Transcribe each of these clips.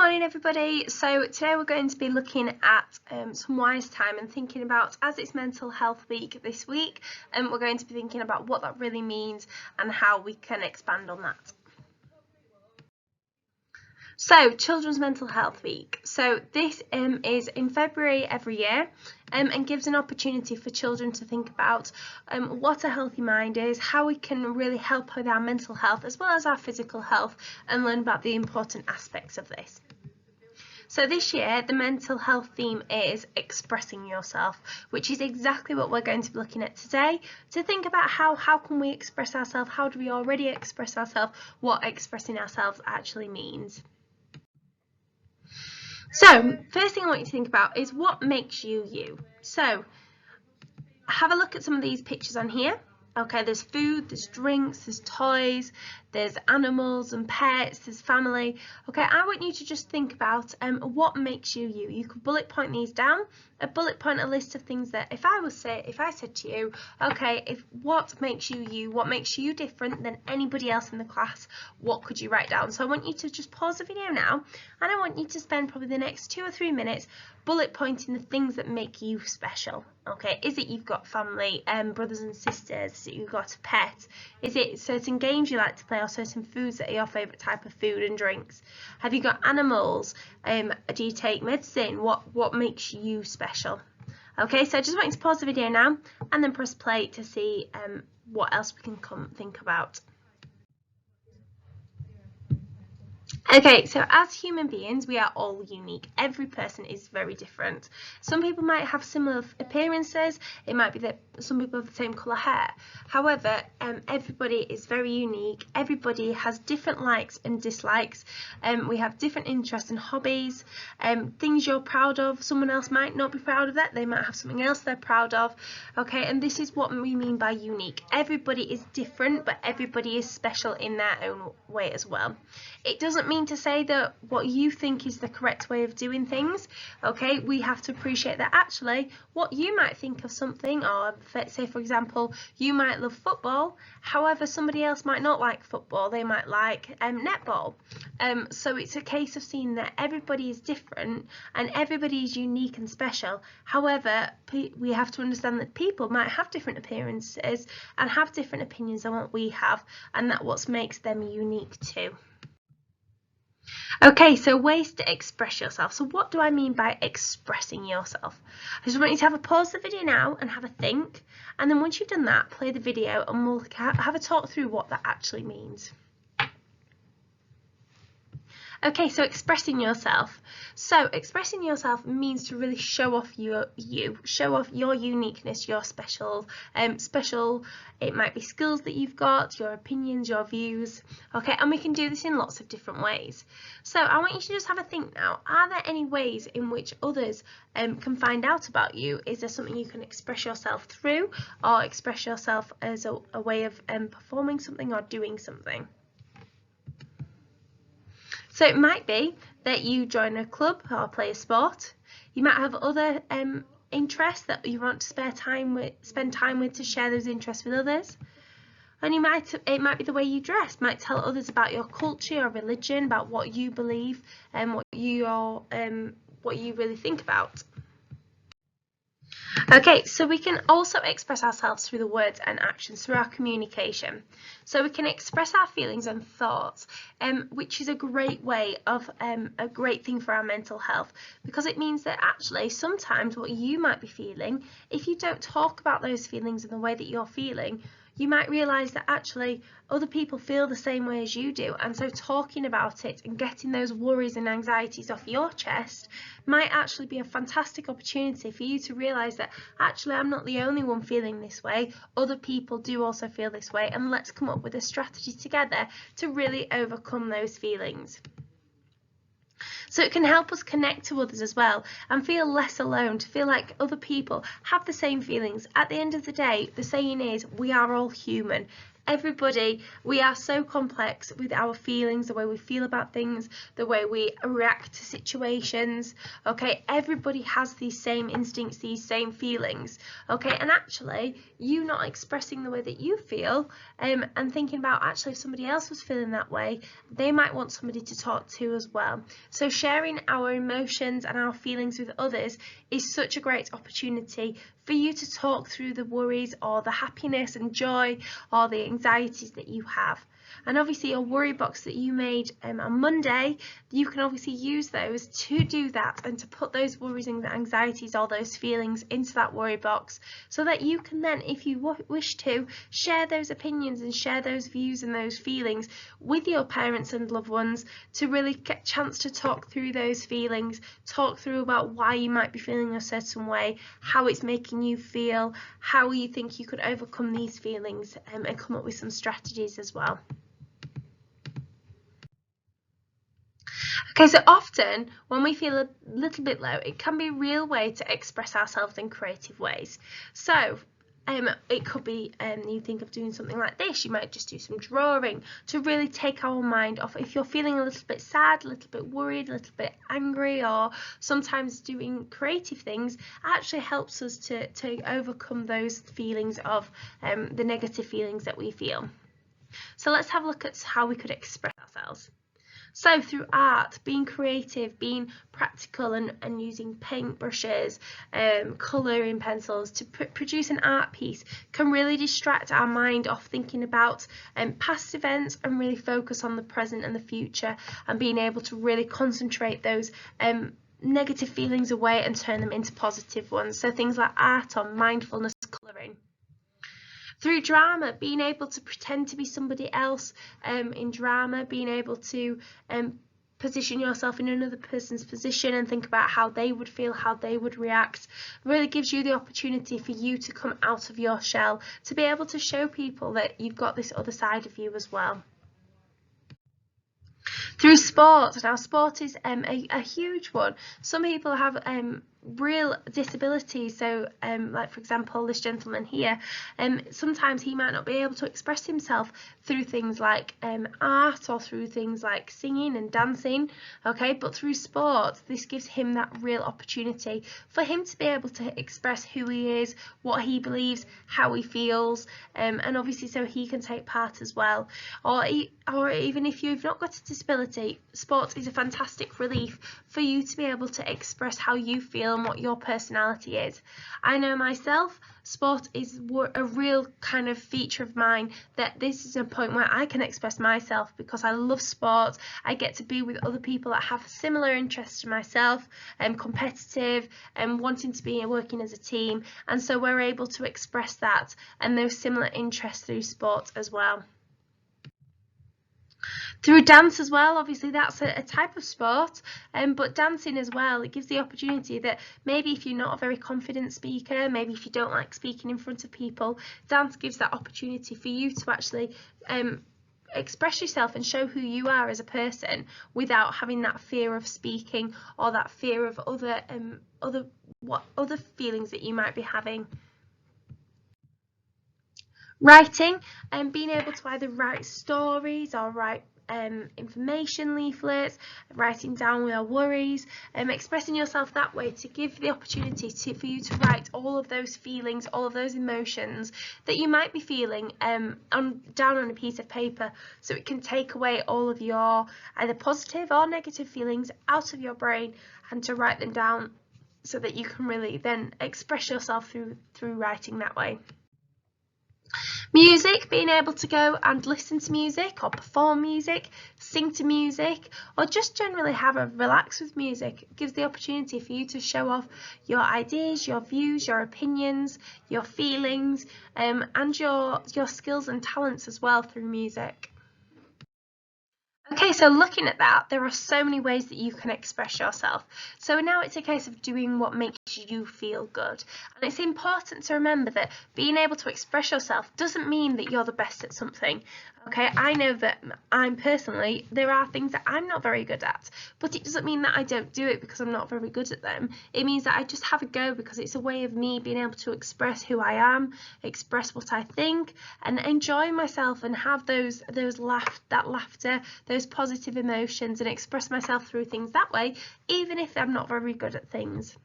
morning everybody. So today we're going to be looking at some wise time and thinking about, as it's Mental Health Week this week, and we're going to be thinking about what that really means and how we can expand on that. So Children's Mental Health Week. So this is in February every year and gives an opportunity for children to think about what a healthy mind is, how we can really help with our mental health as well as our physical health, and learn about the important aspects of this. So this year the mental health theme is expressing yourself, which is exactly what we're going to be looking at today, to think about how can we express ourselves, how do we already express ourselves, what expressing ourselves actually means. So first thing I want you to think about is what makes you you. So have a look at some of these pictures on here. Okay, there's food, there's drinks, there's toys, there's animals and pets, there's family. Okay, I want you to just think about what makes you you. You could bullet point these down, bullet point a list of things that if I said to you, okay, what makes you you, what makes you different than anybody else in the class, what could you write down? So I want you to just pause the video now, and I want you to spend probably the next 2 or 3 minutes bullet pointing the things that make you special. Okay, is it you've got family, brothers and sisters? Is it you've got a pet? Is it certain games you like to play, or certain foods that are your favourite type of food and drinks? Have you got animals? Do you take medicine? What makes you special? Okay, so I just want you to pause the video now and then press play to see what else we can think about. Okay, so as human beings, we are all unique. Every person is very different. Some people might have similar appearances. It might be that some people have the same colour hair. However, everybody is very unique. Everybody has different likes and dislikes. We have different interests and hobbies. Things you're proud of, someone else might not be proud of that. They might have something else they're proud of. Okay, and this is what we mean by unique. Everybody is different, but everybody is special in their own way as well. It doesn't mean to say that what you think is the correct way of doing things. Okay, we have to appreciate that actually what you might think of something, or say for example you might love football, however somebody else might not like football, they might like netball. So it's a case of seeing that everybody is different and everybody is unique and special. However, we have to understand that people might have different appearances and have different opinions than what we have, and that's what makes them unique too. Okay, so ways to express yourself. So what do I mean by expressing yourself? I just want you to have a pause the video now and have a think, and then once you've done that, play the video and we'll have a talk through what that actually means. Okay, so expressing yourself. So expressing yourself means to really show off show off your uniqueness, your special. It might be skills that you've got, your opinions, your views. Okay, and we can do this in lots of different ways. So I want you to just have a think now. Are there any ways in which others can find out about you? Is there something you can express yourself through, or express yourself as a way of performing something or doing something? So it might be that you join a club or play a sport. You might have other interests that you want to spend time with to share those interests with others. And it might be the way you dress, might tell others about your culture or religion, about what you believe and what you really think about. Okay, so we can also express ourselves through the words and actions, through our communication. So we can express our feelings and thoughts, which is a great way of a great thing for our mental health, because it means that actually sometimes what you might be feeling, if you don't talk about those feelings in the way that you're feeling, you might realise that actually other people feel the same way as you do, and so talking about it and getting those worries and anxieties off your chest might actually be a fantastic opportunity for you to realise that actually I'm not the only one feeling this way, other people do also feel this way, and let's come up with a strategy together to really overcome those feelings. So it can help us connect to others as well and feel less alone, to feel like other people have the same feelings. At the end of the day, the saying is we are all human. Everybody, we are so complex with our feelings, the way we feel about things, the way we react to situations. Okay, everybody has these same instincts, these same feelings. Okay, and actually you not expressing the way that you feel and thinking about actually if somebody else was feeling that way, they might want somebody to talk to as well. So sharing our emotions and our feelings with others is such a great opportunity for you to talk through the worries or the happiness and joy or the anxieties that you have. And obviously your worry box that you made on Monday, you can obviously use those to do that and to put those worries and anxieties, all those feelings into that worry box, so that you can then, if you wish to, share those opinions and share those views and those feelings with your parents and loved ones, to really get a chance to talk through those feelings, talk through about why you might be feeling a certain way, how it's making you feel, how you think you could overcome these feelings, and come up with some strategies as well. Okay, so often when we feel a little bit low, it can be a real way to express ourselves in creative ways. So it could be you think of doing something like this. You might just do some drawing to really take our mind off. If you're feeling a little bit sad, a little bit worried, a little bit angry, or sometimes doing creative things actually helps us to overcome those feelings of the negative feelings that we feel. So let's have a look at how we could express ourselves. So through art, being creative, being practical and using paint brushes, colouring pencils to produce an art piece can really distract our mind off thinking about past events and really focus on the present and the future, and being able to really concentrate those negative feelings away and turn them into positive ones. So things like art or mindfulness colouring. Through drama, being able to pretend to be somebody else in drama, being able to position yourself in another person's position and think about how they would feel, how they would react, really gives you the opportunity for you to come out of your shell, to be able to show people that you've got this other side of you as well. Through sport, now sport is a huge one. Some people have real disabilities, so like for example this gentleman here, sometimes he might not be able to express himself through things like art or through things like singing and dancing, okay, but through sport this gives him that real opportunity for him to be able to express who he is, what he believes, how he feels, and obviously so he can take part as well. Or even if you've not got a disability, sport is a fantastic relief for you to be able to express how you feel and what your personality is. I know myself, sport is a real kind of feature of mine, that this is a point where I can express myself because I love sport. I get to be with other people that have similar interests to myself, and competitive and wanting to be working as a team, and so we're able to express that and those similar interests through sport as well. Through dance as well, obviously that's a type of sport, but dancing as well, it gives the opportunity that maybe if you're not a very confident speaker, maybe if you don't like speaking in front of people, dance gives that opportunity for you to actually express yourself and show who you are as a person without having that fear of speaking or that fear of other feelings that you might be having. Writing, and being able to either write stories or write information leaflets, writing down your worries, expressing yourself that way to give the opportunity for you to write all of those feelings, all of those emotions that you might be feeling down on a piece of paper, so it can take away all of your either positive or negative feelings out of your brain, and to write them down so that you can really then express yourself through writing that way. Music, being able to go and listen to music or perform music, sing to music, or just generally have a relax with music, gives the opportunity for you to show off your ideas, your views, your opinions, your feelings, and your skills and talents as well through music. Okay, so looking at that, there are so many ways that you can express yourself. So now it's a case of doing what makes you feel good. And it's important to remember that being able to express yourself doesn't mean that you're the best at something. Okay, I know that there are things that I'm not very good at, but it doesn't mean that I don't do it because I'm not very good at them. It means that I just have a go because it's a way of me being able to express who I am, express what I think, and enjoy myself and have that laughter, those positive emotions, and express myself through things that way, even if I'm not very good at things.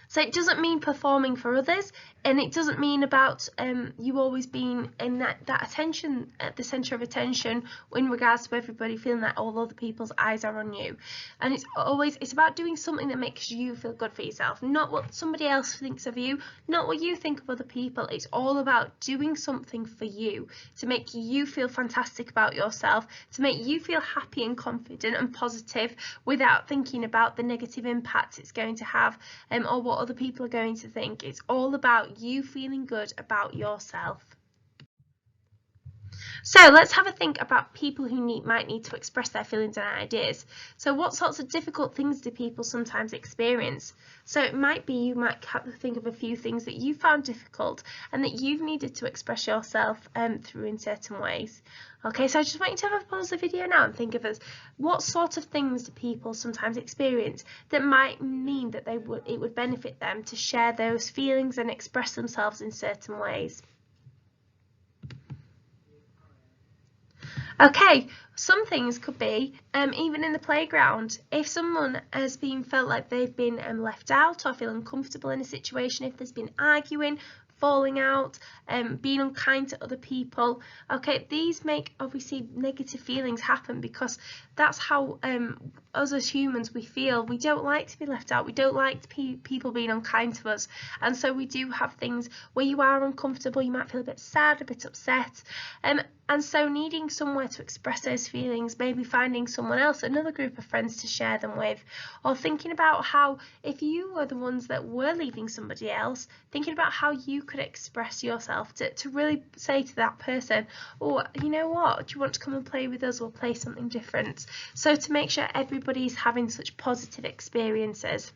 So it doesn't mean performing for others, and it doesn't mean about you always being in that attention, at the centre of attention, in regards to everybody feeling that all other people's eyes are on you. And it's about doing something that makes you feel good for yourself, not what somebody else thinks of you, not what you think of other people. It's all about doing something for you to make you feel fantastic about yourself, to make you feel happy and confident and positive without thinking about the negative impact it's going to have or what other people are going to think. It's all about you feeling good about yourself. So let's have a think about people who might need to express their feelings and ideas. So what sorts of difficult things do people sometimes experience? So it might be you might have to think of a few things that you found difficult and that you've needed to express yourself through in certain ways. Okay, so I just want you to have a pause the video now and think of what sort of things do people sometimes experience that might mean that it would benefit them to share those feelings and express themselves in certain ways. Okay, some things could be even in the playground. If someone has felt like they've been left out or feel uncomfortable in a situation, if there's been arguing, falling out, being unkind to other people, okay, these make obviously negative feelings happen because that's how us as humans we feel. We don't like to be left out, we don't like people being unkind to us, and so we do have things where you are uncomfortable, you might feel a bit sad, a bit upset, and so needing somewhere to express those feelings, maybe finding someone else, another group of friends to share them with, or thinking about how if you were the ones that were leaving somebody else, thinking about how you could express yourself to really say to that person, oh, you know what, do you want to come and play with us? We'll play something different. So to make sure everybody's having such positive experiences.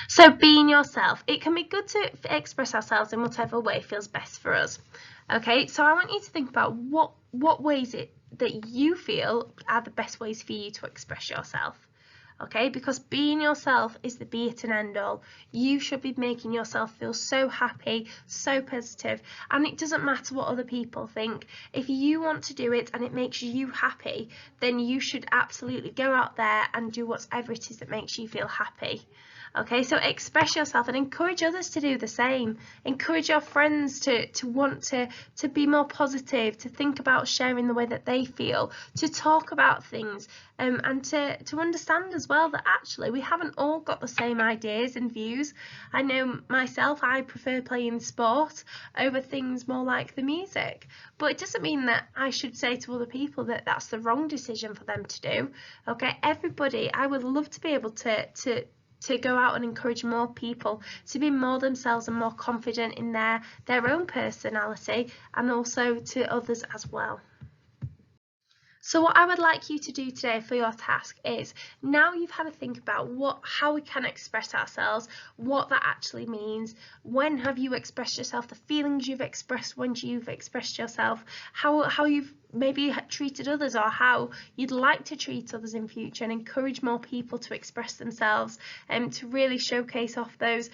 So being yourself, it can be good to express ourselves in whatever way feels best for us. Okay, so I want you to think about what ways that you feel are the best ways for you to express yourself. Okay, because being yourself is the be it and end all. You should be making yourself feel so happy, so positive, and it doesn't matter what other people think. If you want to do it and it makes you happy, then you should absolutely go out there and do whatever it is that makes you feel happy. Okay, so express yourself and encourage others to do the same. Encourage your friends to want to be more positive, to think about sharing the way that they feel, to talk about things, and to understand as well that actually we haven't all got the same ideas and views. I know myself, I prefer playing sport over things more like the music, but it doesn't mean that I should say to other people that that's the wrong decision for them to do. Okay, everybody, I would love to be able to go out and encourage more people to be more themselves and more confident in their own personality, and also to others as well. So what I would like you to do today for your task is, now you've had to think about how we can express ourselves, what that actually means, when have you expressed yourself, the feelings you've expressed when you've expressed yourself, how you've maybe treated others, or how you'd like to treat others in future, and encourage more people to express themselves and to really showcase off those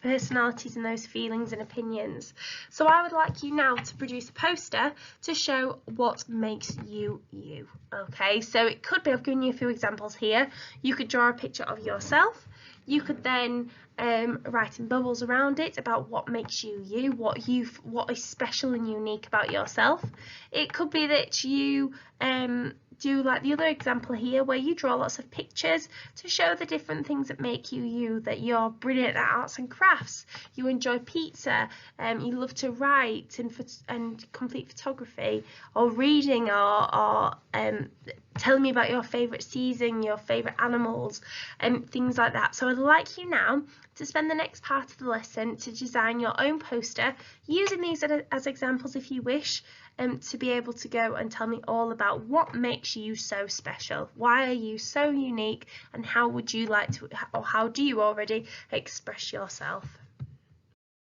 personalities and those feelings and opinions. So I would like you now to produce a poster to show what makes you you. Okay, so it could be, I've given you a few examples here. You could draw a picture of yourself. You could then write in bubbles around it about what makes you you, what is special and unique about yourself. It could be that you do like the other example here, where you draw lots of pictures to show the different things that make you you, that you're brilliant at arts and crafts, you enjoy pizza, you love to write and complete photography, or reading, or telling me about your favourite season, your favourite animals, and things like that. So I'd like you now to spend the next part of the lesson to design your own poster, using these as examples if you wish, to be able to go and tell me all about what makes you so special, why are you so unique, and how would you like to, or how do you already express yourself.